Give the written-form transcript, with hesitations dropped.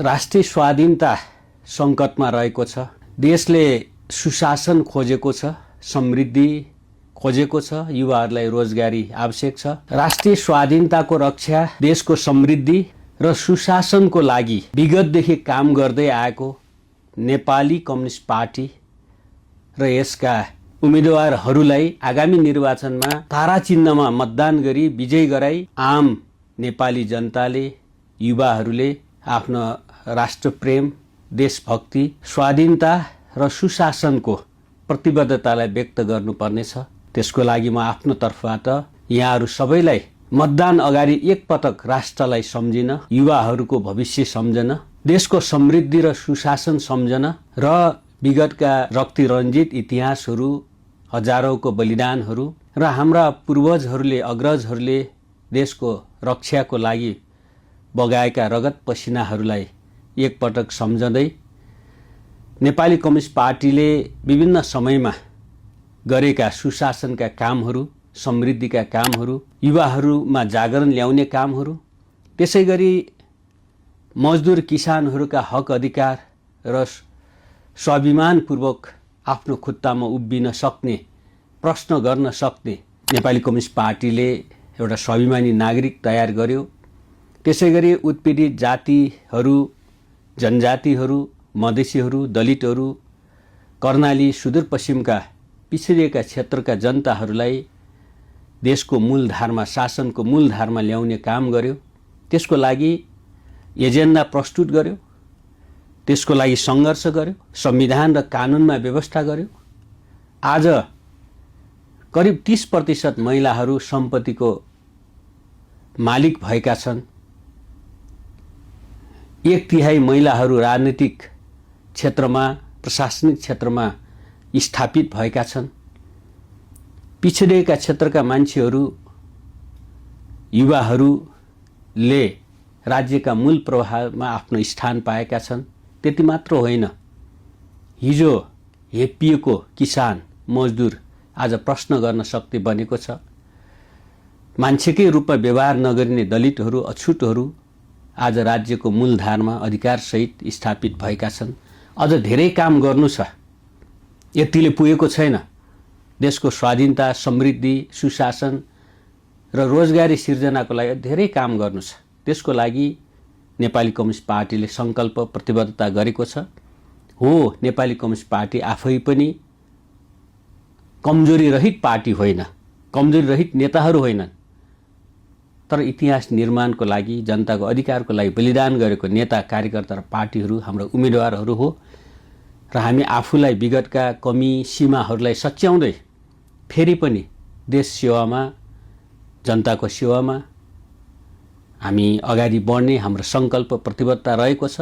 राष्ट्रिय स्वाधीनता सङ्कटमा रहेको छ। देशले सुशासन खोजेको छ, समृद्धि खोजेको छ, युवाहरूलाई रोजगारी आवश्यक छ। राष्ट्रिय स्वाधीनताको रक्षा, देशको समृद्धि र सुशासनको लागि विगतदेखि काम गर्दै आएको नेपाली कम्युनिस्ट पार्टी र यसका उम्मेदवारहरूलाई आगामी निर्वाचनमा तारा चिन्हमा मतदान गरी विजय गराई आम नेपाली जनताले, युवाहरूले आफ्नो राष्ट्रप्रेम, देशभक्ति, स्वाधीनता र सुशासनको प्रतिबद्धतालाई व्यक्त गर्नुपर्नेछ। त्यसको लागि म आफ्नो तर्फबाट यहाँहरू सबैलाई मतदान अगाडि एकपटक राष्ट्रलाई सम्झिन, युवाहरूको भविष्य सम्झन, देशको समृद्धि र सुशासन सम्झन र विगतका रक्तिरञ्जित इतिहासहरू, हजारौंको बलिदानहरू र हाम्रा पूर्वजहरूले, अग्रजहरूले देशको रक्षाको लागि बगाएका रगत पसिनाहरूलाई एकपटक सम्झँदै नेपाली कम्युनिस्ट पार्टीले विभिन्न समयमा गरेका सुशासनका कामहरू, समृद्धिका कामहरू, युवाहरूमा जागरण ल्याउने कामहरू, त्यसै गरी मजदुर किसानहरूका हक अधिकार र स्वाभिमानपूर्वक आफ्नो खुट्टामा उभिन सक्ने, प्रश्न गर्न सक्ने नेपाली कम्युनिस्ट पार्टीले एउटा स्वाभिमानी नागरिक तयार गर्यो। त्यसै गरी उत्पीडित जातिहरू, जनजातिहरू, मधेसीहरू, दलितहरू, कर्णाली, सुदूरपश्चिमका पिछडिएका क्षेत्रका जनताहरूलाई देशको मूलधारमा, शासनको मूलधारमा ल्याउने काम गर्यो। त्यसको लागि एजेन्डा प्रस्तुत गर्यो, त्यसको लागि सङ्घर्ष गर्यो, संविधान र कानुनमा व्यवस्था गर्यो। आज करिब 30% महिलाहरू सम्पत्तिको मालिक भएका छन्। 1/3 महिलाहरू राजनीतिक क्षेत्रमा, प्रशासनिक क्षेत्रमा स्थापित भएका छन्। पिछडिएका क्षेत्रका मान्छेहरू, युवाहरूले राज्यका मूल प्रवाहमा आफ्नो स्थान पाएका छन्। त्यति मात्र होइन, हिजो हेपिएको किसान, मजदुर आज प्रश्न गर्न सक्ने बनेको छ। मान्छेकै रूपमा व्यवहार नगरिने दलितहरू, अछुटहरू आज राज्यको मूलधारमा अधिकारसहित स्थापित भएका छन्। अझ धेरै काम गर्नु छ, यतिले पुगेको छैन। देशको स्वाधीनता, समृद्धि, सुशासन र रोजगारी सिर्जनाको लागि धेरै काम गर्नु छ। त्यसको लागि नेपाली कम्युनिस्ट पार्टीले सङ्कल्प, प्रतिबद्धता गरेको छ। हो, नेपाली कम्युनिस्ट पार्टी आफै पनि कमजोरी रहित पार्टी होइन, कमजोरी रहित नेताहरू होइनन्, तर इतिहास निर्माणको लागि, जनताको अधिकारको लागि बलिदान गरेको नेता, कार्यकर्ता र पार्टीहरू हाम्रो उम्मेदवारहरू हो। र हामी आफूलाई विगतका कमी, सीमाहरूलाई सच्याउँदै फेरि पनि देश सेवामा, जनताको सेवामा हामी अगाडि बढ्ने हाम्रो सङ्कल्प, प्रतिबद्धता रहेको छ।